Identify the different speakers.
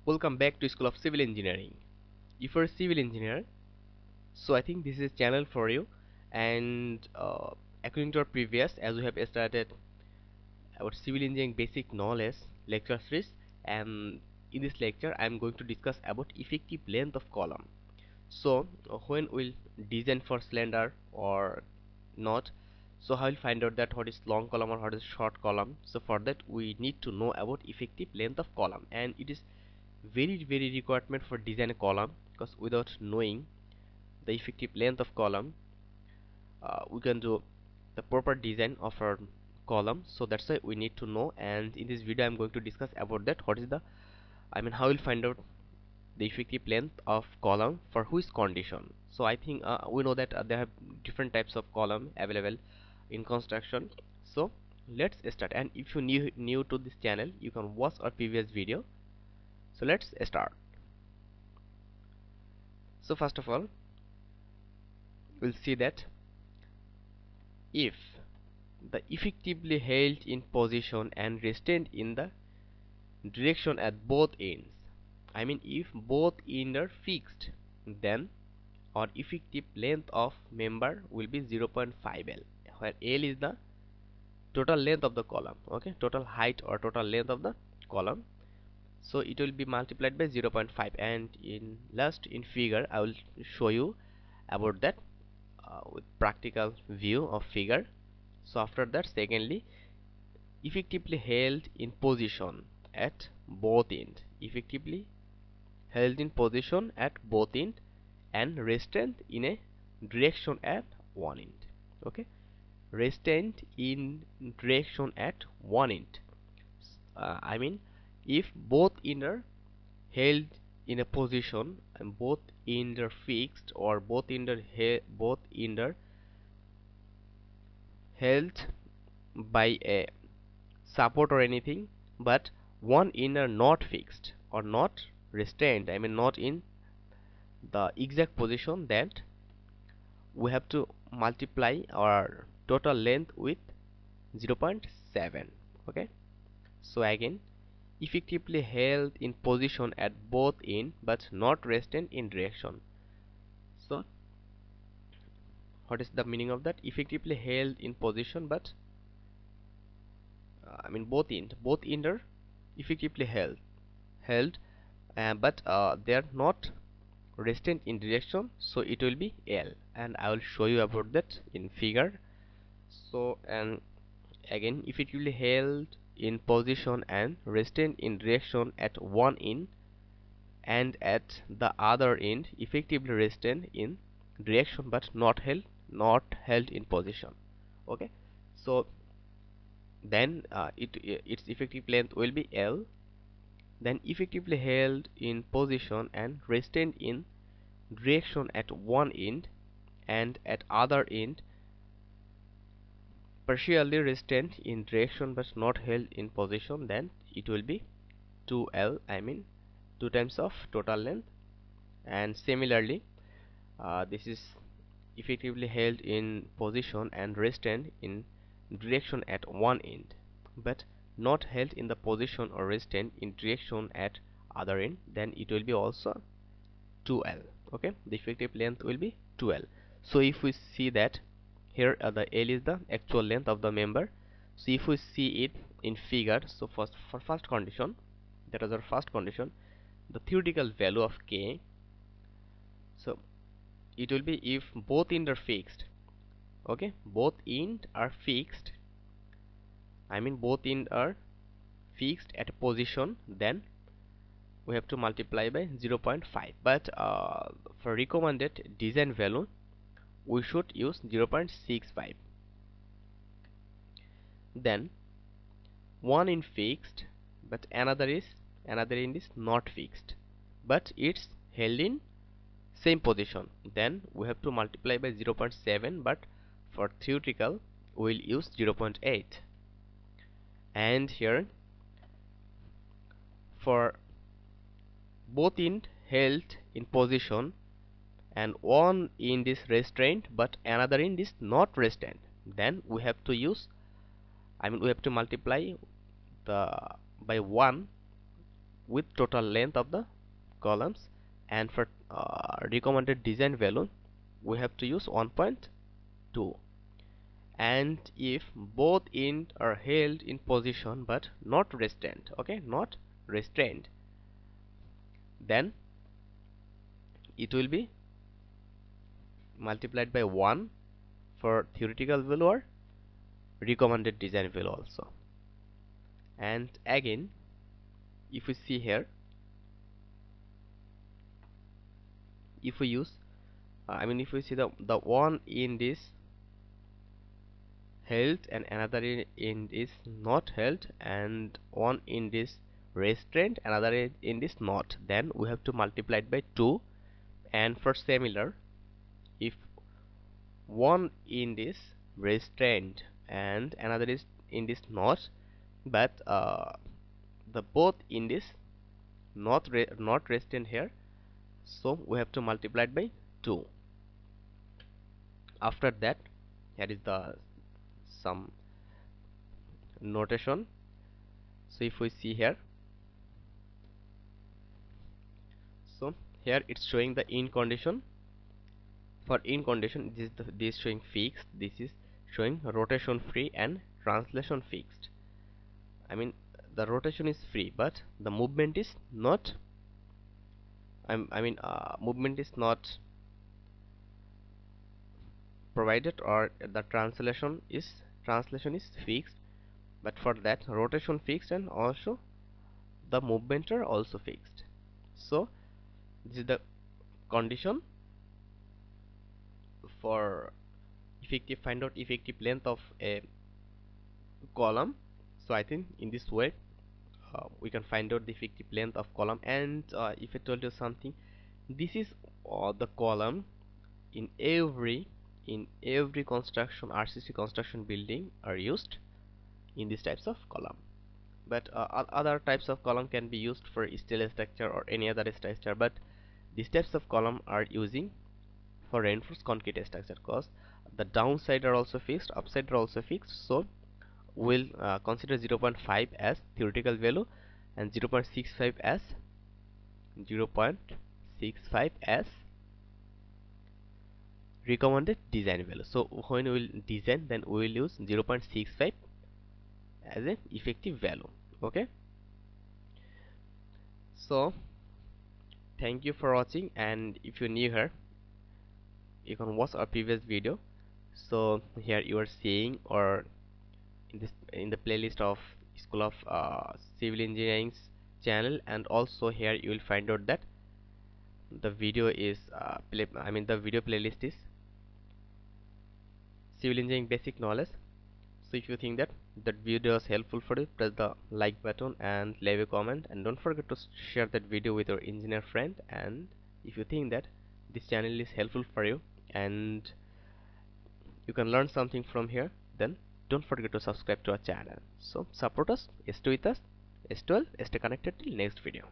Speaker 1: Welcome back to School of Civil Engineering. If you're a civil engineer, so I think this is a channel for you. And according to our previous, as we have started about civil engineering basic knowledge lecture series, and in this lecture I am going to discuss about effective length of column. So when we'll design for cylinder or not, so how will find out that what is long column or what is short column. So for that we need to know about effective length of column, and it is very requirement for design a column, because without knowing the effective length of column, we can do the proper design of our column. So that's why we need to know, and in this video I'm going to discuss about that what is the how we'll find out the effective length of column for which condition. So I think we know that there have different types of column available in construction. So let's start, and if you new to this channel, you can watch our previous video. So let's start. So first of all, we'll see that if the effectively held in position and restrained in the direction at both ends, if both ends are fixed, then our effective length of member will be 0.5 L, where L is the total length of the column, okay, total height or total length of the column. So it will be multiplied by 0.5, and in figure I will show you about that with practical view of figure. So after that, secondly, effectively held in position at both ends, effectively held in position at both ends and restrained in a direction at one end, okay, restrained in direction at one end. If both ends are held in a position and both ends are fixed, or both ends are held by a support or anything, but one end are not fixed or not restrained, not in the exact position, that we have to multiply our total length with 0.7. okay, so again, effectively held in position at both ends but not restrained in direction. So what is the meaning of that? Effectively held in position, but both end are effectively held, but they are not restrained in direction, so it will be L, and I will show you about that in figure. So, and again, effectively held in position and restrained in direction at one end, and at the other end effectively restrained in direction but not held in position, okay. So then its effective length will be L. Then effectively held in position and restrained in direction at one end, and at other end partially restrained in direction but not held in position, then it will be 2L, 2 times of total length. And similarly, this is effectively held in position and restrained in direction at one end but not held in the position or restrained in direction at other end, then it will be also 2L, okay. The effective length will be 2L. So if we see that here, the L is the actual length of the member. So if we see it in figure, so for first condition, that is our first condition, the theoretical value of K, so it will be if both ends are fixed, okay, both ends are fixed, both ends are fixed at a position, then we have to multiply by 0.5, but for recommended design value we should use 0.65. Then one end fixed, but another end is not fixed, but it's held in same position, then we have to multiply by 0.7, but for theoretical we'll use 0.8. and here for both end held in position and one end is restrained but another end is not restrained, then we have to use we have to multiply the by 1 with total length of the columns, and for recommended design value we have to use 1.2. and if both ends are held in position but not restrained, okay, not restrained, then it will be multiplied by 1 for theoretical value or recommended design value also. And again, if we see here, if we use if we see the one end is held and another end is not held, and one end is restrained, another end is not, then we have to multiply it by 2. And for similar, if one end is restrained and another end is not, but the both end is not restrained here, so we have to multiply it by 2. After that, here is the some notation. So if we see here, so here it's showing the in condition. For in condition, this is showing fixed, this is showing rotation free and translation fixed. The rotation is free but the movement is not movement is not provided, or the translation is fixed, but for that rotation fixed and also the movement are also fixed. So this is the condition for find out effective length of a column. So I think in this way we can find out the effective length of column. And if I told you something, this is the column in every construction, RCC construction building are used in these types of column. But other types of column can be used for steel structure or any other structure, but these types of column are using for reinforced concrete structure, because the downside are also fixed, upside are also fixed. So we'll consider 0.5 as theoretical value and 0.65 as recommended design value. So when we will design, then we will use 0.65 as an effective value. Okay, so thank you for watching, and if you're new here, you can watch our previous video. So here you are seeing, or in the playlist of School of Civil Engineering's channel, and also here you will find out that the video is the video playlist is Civil Engineering Basic Knowledge. So if you think that video is helpful for you, press the like button and leave a comment, and don't forget to share that video with your engineer friend. And if you think that this channel is helpful for you and you can learn something from here, then don't forget to subscribe to our channel. So support us, stay with us, stay well, stay connected till next video.